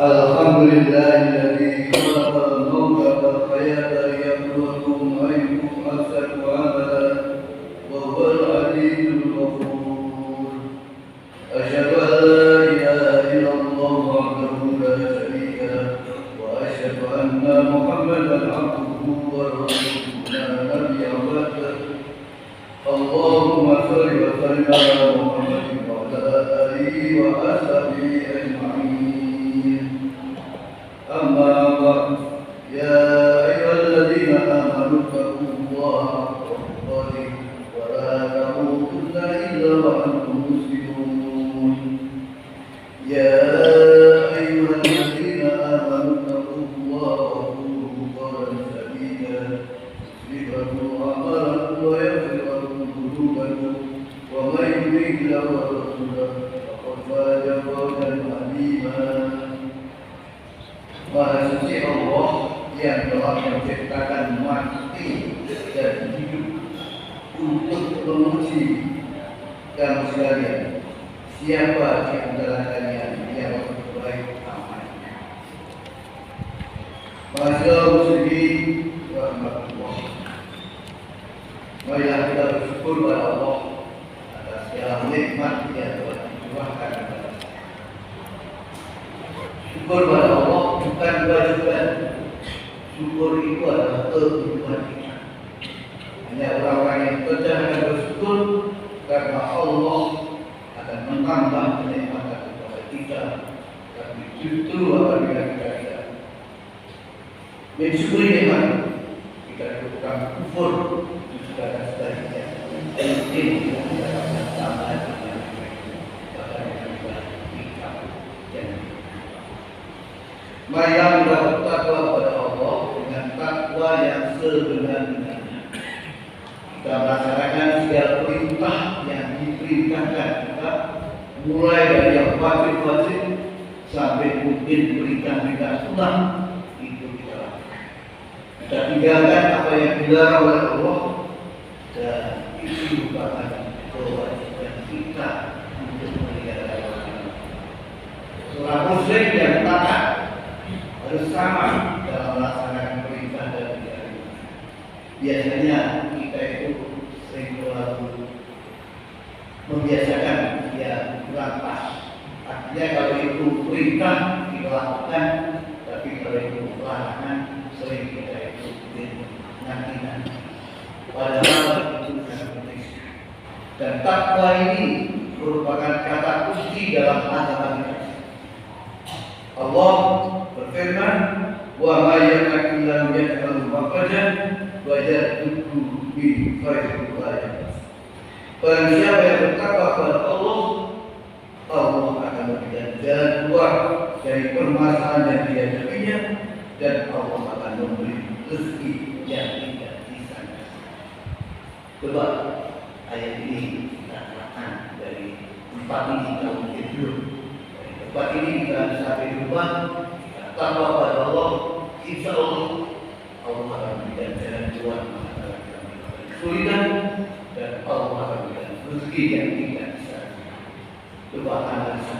Alhamdulillahilladzi khalaqa al-mauta wal hayata liyabluwakum ayyukum ahsanu amala wa huwal aliyyul ghafur. Asyhadu an la ilaha illallah wahdahu la syarika lahu wa asyhadu anna Muhammadan abduhu wa rasuluhu la nabiyya ba'dahu. Allahumma shalli wa sallim ala Muhammadin wa ala alihi wa ashabihi ajma'in. أما بعد يا أيها الذين آمنوا اتقوا الله حق تقاته ولا تموتن إلا وأنتم مسلمون. يا أيها الذين آمنوا اتقوا الله وقولوا قولا سديدا يصلح لكم أعمالكم ويغفر لكم ذنوبكم ومن يطع الله ورسوله فقد فاز فوزا عظيما. Maha suci Allah yang telah menciptakan mati dan hidup untuk memuji kamu sekalian. Siapa di antara kalian yang lebih baik amalnya? Masyaallah muslimin rahmatullah. Marilah kita bersyukur kepada Allah atas segala nikmat yang telah dicurahkan kepada kita. Syukur kepada Allah bukan kewajiban. Syukur itu adalah kehidupan kita. Hanya orang-orang yang benar akan bersyukur karena Allah akan menambah kenikmatan kepada kita. Tapi justru apabila kita tidak mensyukuri nikmat, kita lakukan kufur, justru akan sebaliknya. Mungkin kita tidak akan sama dengan marilah kita bertakwa kepada Allah dengan takwa yang sebenar-benarnya. Kita melaksanakan segala perintah yang diperintahkan kita, mulai dari yang wajib-wajib sampai mungkin perintah-perintah sunnah itu kita lakukan. Kita tinggalkan apa yang dilarang oleh Allah, dan itu merupakan kewajiban kita untuk meninggalkan. Seorang muslim yang taat membiasakan dia kurang pas. Artinya kalau itu perintah dilakukan, tapi kalau itu larangan sering kita ikutin nanti. Padahal itu sangat penting. Dan takwa ini merupakan kata kunci dalam agama kita. Allah berfirman, "Wa ma yattaqillahu yaj'al makhrajan wa yarzuqhu min haitsu la yahtasib." Barang siapa yang bertakwa kepada Allah, Allah akan memberikan jalan keluar dari permasalahan yang dihadapinya, dan Allah akan memberi rezeki yang tidak disangka. Coba ayat ini kita terangkan dari tempat ini kita mungkin belum. Dari tempat ini kita sampai di rumah, kita takwa pada Allah, insya Allah Allah akan memberikan jalan keluar masalah kita kesulitan, dan Allah akan memberikan rezeki yang tidak disangka. Coba analisa,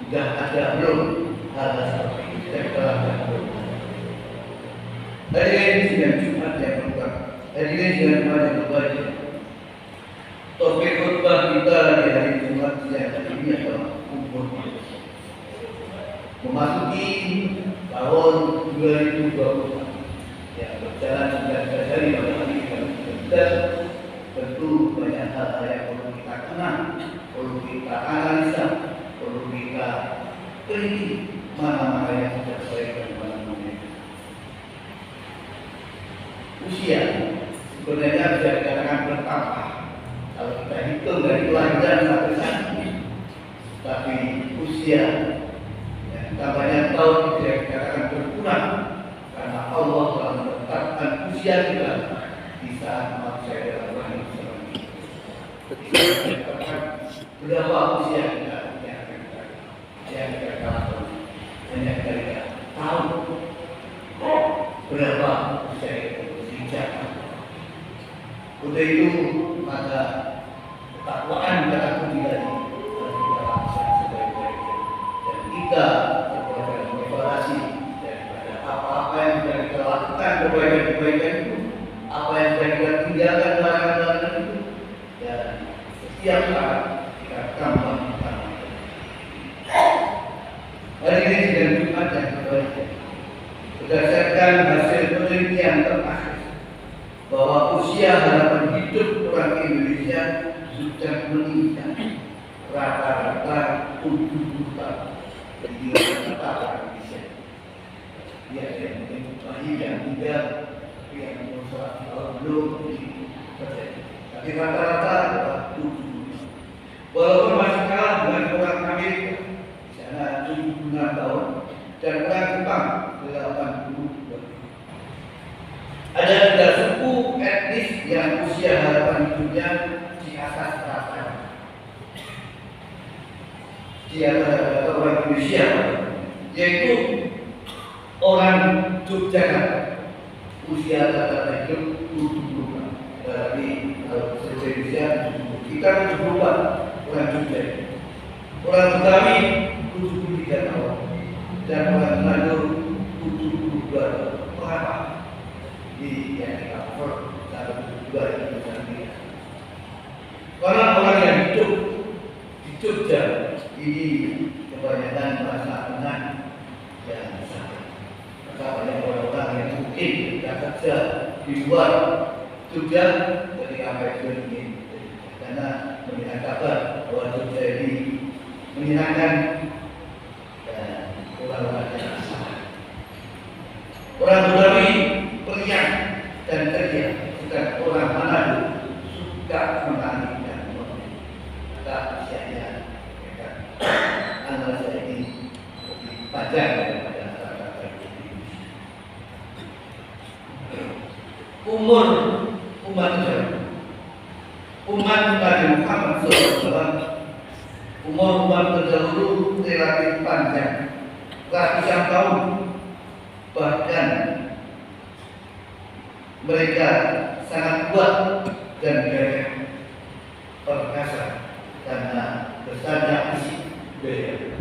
sudah ada belum hal seperti ini? Kita terangkan belum. Hadirin sidang Jumat yang berkah, hadirin sidang Jumat yang berbahagia. Topik khutbah kita di hari Jumat yang ini adalah umur memasuki tahun 2020 yang berjalan sudah dari pada hari ke-19. Tentu banyak hal yang perlu kita kenal, perlu kita analisa, perlu kita teliti mana-mana yang sudah baik dan mana-mana yang usia sebenarnya bisa dikatakan bertambah kalau kita hitung dari kelahiran sampai saat ini, tapi usia yang tambahnya tahun bisa dikatakan berkurang karena Allah telah menetapkan usia kita di saat manusia dalam rahim seperti ini. Berapa usia kita yang kita lakukan hanya kita tahu berapa usia kita. Untuk itu maka ketakwaan kita kembali harus kita lakukan sebaik-baiknya, dan kita berbuat evaluasi daripada apa-apa yang sudah kita lakukan, kebaikan-kebaikan itu, apa yang sudah kita tinggalkan, larangan-larangan itu, dan setiap saat kita tambah. Hari ini sidang Jumat yang berbahagia, berdasarkan hasil penelitian terakhir bahwa usia harapan hidup orang Indonesia sudah meningkat rata-rata 70 tahun. Jadi rata-rata orang Indonesia, ya mungkin bayi yang tidak, yang umur 100 tahun belum terjadi. Tapi rata-rata adalah 70. Walaupun masih kalah dengan orang Amerika, di sana 76 tahun, dan orang Jepang 82. Ada 3 suku etnis yang usia harapan hidupnya di atas rata-rata. Di atas orang Indonesia, yaitu orang Yogyakarta, usia rata-rata hidup 70 tahun. Tapi kalau seluruh Indonesia kita 74 orang Jogja. Orang Betawi 73 tahun, dan orang Manado 72 tahun. Mengapa? Di yang cover satu dua yang berbeda. Orang-orang yang hidup di Jogja ini kebanyakan bahasa Tengah dan Jawa. Maka banyak orang-orang yang mungkin tidak kerja di luar Jogja ketika mereka ini, karena mendengar kabar bahwa Jogja ini menyenangkan dan orang-orang yang asal. Orang Betawi periang dan ceria, sedang orang Manado suka menari dan menari. Maka usianya mereka analisa ini lebih panjang daripada rata-rata ini. Umur umat Nabi Muhammad SAW, umur umat terdahulu relatif panjang, ratusan tahun, bahkan mereka sangat kuat dan gagah perkasa karena besarnya fisik budaya.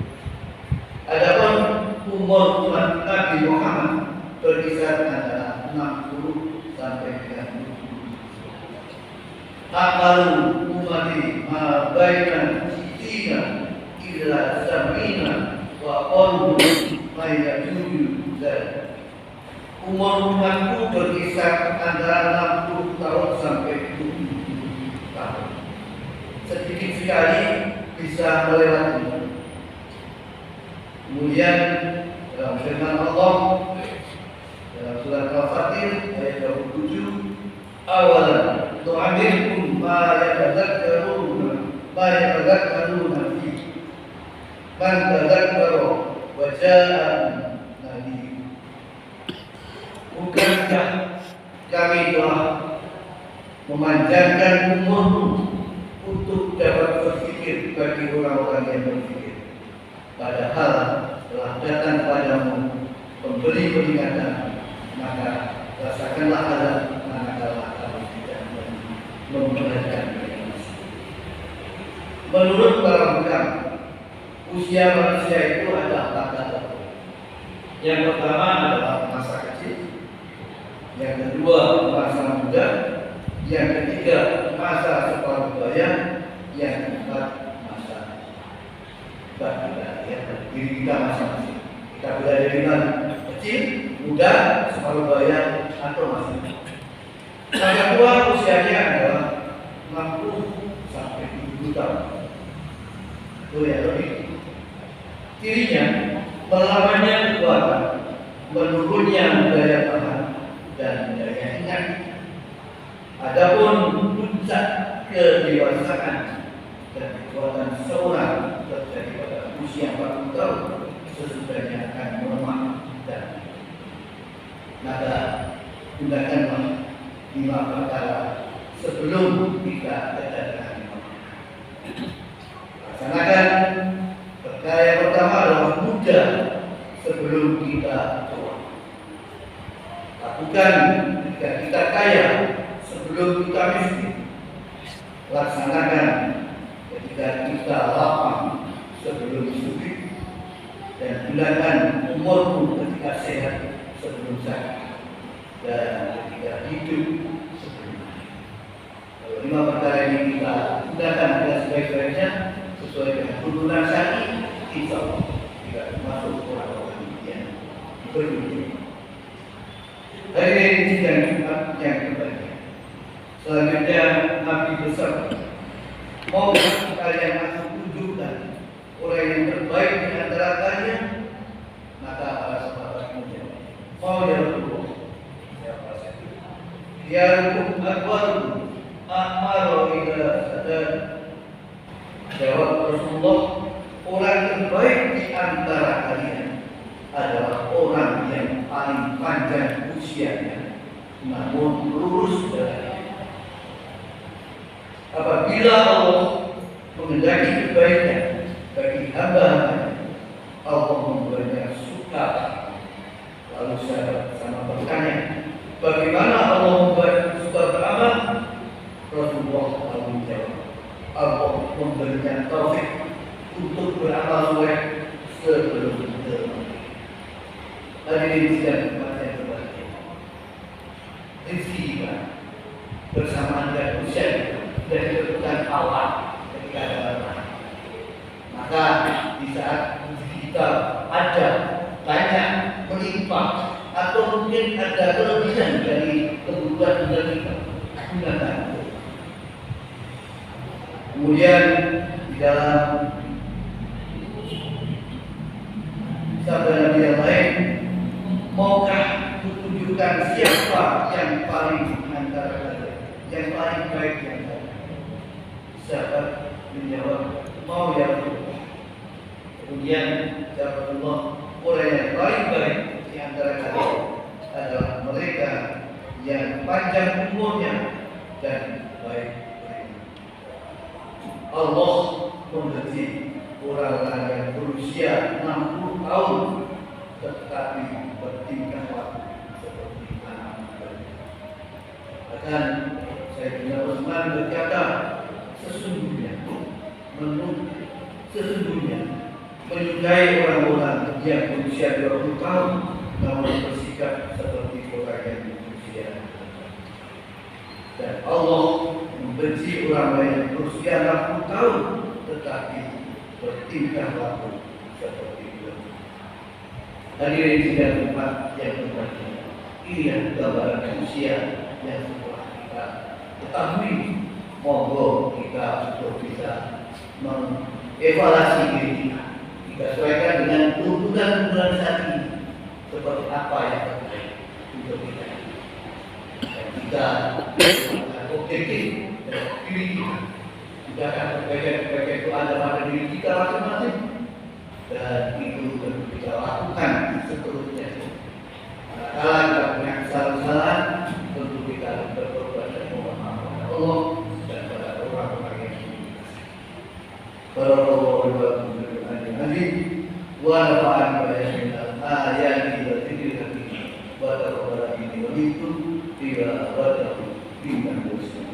Adapun umur umat Nabi Muhammad berkisar antara 60 sampai dengan 70. Kalau ummati ma baina sitina illa samina wa qalbu ma yajuju dzalik. Umur umatku berkisar antara 60 tahun sampai 70 tahun. Sedikit sekali bisa melewati. Kemudian dalam firman Allah dalam surat Al-Fatir ayat 27, awalan tu'amirkum ma yatadzakkaruna fi man tadzakkara wa ja'an nabi. Bukankah kami telah memanjangkan umurmu untuk dapat berpikir bagi orang-orang yang berpikir, padahal telah datang padamu pemberi peringatan, maka rasakanlah azab manakala kamu tidak memperhatikan peringatan. Menurut para hukam, usia manusia itu ada 4 tahap. Yang pertama adalah masa kecil, yang kedua masa muda, yang ketiga masa separuh baya, yang keempat masa balita. Ya, diri kita masing-masing. Kita berada di mana? Kecil, muda, separuh baya, atau masih muda. Yang kedua usianya adalah 60 sampai 70 tahun. Itu ya lebih. Cirinya melamanya kekuatan, menurunnya daya tahan dan daya ingat. Adapun puncak kedewasaan dan kekuatan seorang terjadi pada usia 40 tahun, sesudahnya akan melemah dan maka gunakanlah 5 perkara sebelum kita kedatangan imam. Laksanakan perkara yang pertama adalah muda sebelum kita tua. Lakukan ketika kita kaya sebelum kita miskin. Laksanakan ketika kita lapang sebelum sulit, dan gunakan umurmu ketika sehat sebelum sakit, dan ketika hidup sebelum mati. Kalau 5 perkara ini kita gunakan dengan sebaik-baiknya sesuai dengan tuntunan syar'i, insya Allah tidak masuk orang-orang yang berduka. Hari ini sidang Jumat yang kembali. Selanjutnya Nabi bersabda, mau kalian aku tunjukkan orang yang terbaik di antara kalian? Maka para sahabat menjawab, mau ya Rasulullah. Siapa saja? Ya Rasulullah, A'maru ila sadar. Jawab Rasulullah, orang terbaik di antara kalian adalah orang yang paling panjang usianya, namun lurus jalannya. Apabila Allah mengendaki kebaikan bagi hamba-hambanya, Allah membuatnya suka. Lalu sahabat sama bertanya, bagaimana Allah membuat suka beramal? Rasulullah lalu menjawab, Allah memberinya taufik untuk beramal soleh sebelum mati. Hadirin sidang Jumat yang berbahagia, rezeki kita bersamaan dengan usia dan kebutuhan awal ketika ada anak. Maka di saat rezeki kita ada banyak melimpah atau mungkin ada kelebihan dari kebutuhan kita, gunakan. Kemudian di dalam sabda Nabi yang lain, maukah kutunjukkan siapa yang paling antara kalian, yang paling baik di antara kalian? Sahabat menjawab, mau ya Rasulullah. Kemudian jawab Allah, orang yang paling baik di antara kalian adalah mereka yang panjang umurnya dan baik. Allah membenci orang-orang yang berusia 60 tahun tetapi bertingkah laku seperti anak bayi. Bahkan Sayyidina Utsman berkata, sesungguhnya menyukai orang-orang yang berusia 20 tahun namun bersikap seperti orang yang berusia. Dan Allah membenci orang yang berusia 60 tahun tetapi bertingkah laku seperti itu. Hadirin sidang tempat yang berbahagia, ini gambaran usia yang telah kita ketahui. Monggo kita untuk bisa mengevaluasi diri kita, kita sesuaikan dengan tuntutan saat ini seperti apa yang terbaik untuk kita. Dan kita objektif dan diri kita. Kita akan perbaikan itu ada pada diri kita masing-masing, dan itu tentu kita lakukan seterusnya. Kalau kita punya kesalahan, tentu kita bertobat dan mohon maaf kepada Allah dan pada orang-orang yang Barakallahu wa nafa'ani wa yaminal ayati wa dzikril hakim wa taqabbalani wa minkum ila wadahu bintang muslim.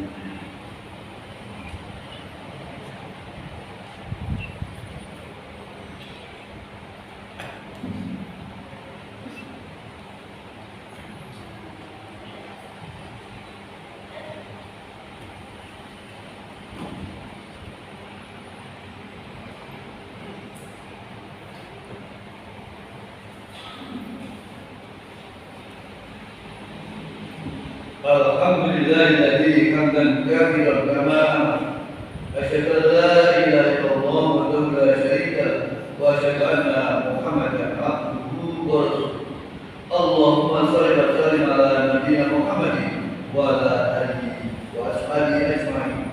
Alhamdulillahilladzi hamdan katsiran kama asyhadu an la ilaha illallah wahdahu la syarika lahu wa asyhadu anna Muhammadan abduhu wa rasuluh. Allahumma shalli wa sallim ala nabiyyina Muhammadin wa ala alihi wa ashabihi ajma'in.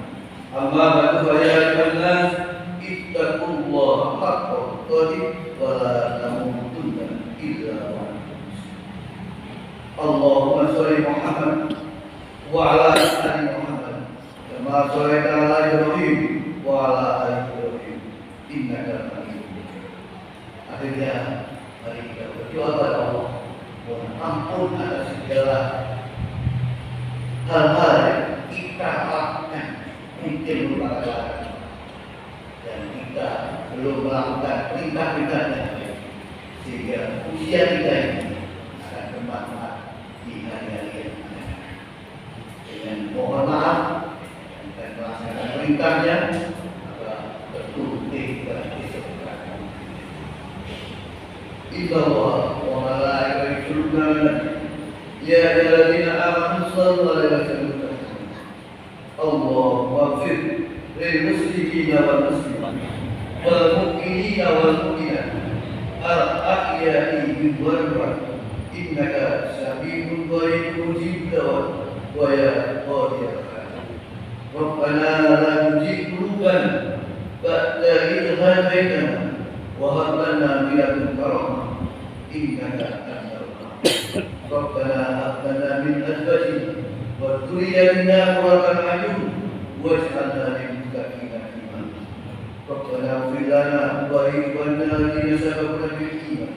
Amma ba'du fa ya ayyuhan nas ittaqullaha haqqa tuqatih wa la tamutunna illa wa antum muslimun. Allahumma shalli Muhammad وعلى آل محمد كما صليت على إبراهيم وعلى آل إبراهيم إنك حميد مجيد. Akhirnya mari kita berdoa kepada Allah, mohon ampun atas segala hal-hal yang kita lakukan mungkin merupakan kesalahan dan kita belum melakukan perintah-perintahnya, sehingga usia kita ini akan bermanfaat di hari-hari yang akan. Dengan mohon maaf dan melaksanakan perintahnya, maka berkutik dan disebutkan. Innallaha wa malaikatahu yusholluna 'alan nabi ya ayyuhalladzina amanu shallu 'alaihi wa sallimu taslima. Allahumma ighfir lil muslimina wal muslimat wal mu'minina wal mu'minat al ahya'i minhum wal amwat innaka sami'un qaribun mujibud da'wat. ويا قاضي الحاجة ربنا لا تزغ قلوبنا بعد إذ هديتنا وهب لنا من لدنك رحمة إنك أنت الوهاب ربنا هب لنا من أزواجنا وذريتنا قرة أعين واجعلنا للمتقين إماما ربنا اغفر لنا ولإخواننا الذين سبقونا بالإيمان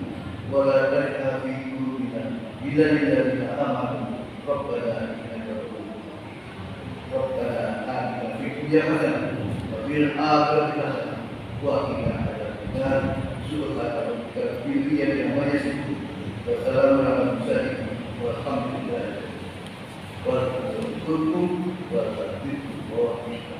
ولا تجعل في قلوبنا غلا للذين آمنوا ربنا ربنا آتنا في الدنيا حسنة وفي الآخرة حسنة وقنا عذاب النار سبحان ربك رب العزة عما يصفون وسلام على المرسلين والحمد لله ورحمة الله وبركاته.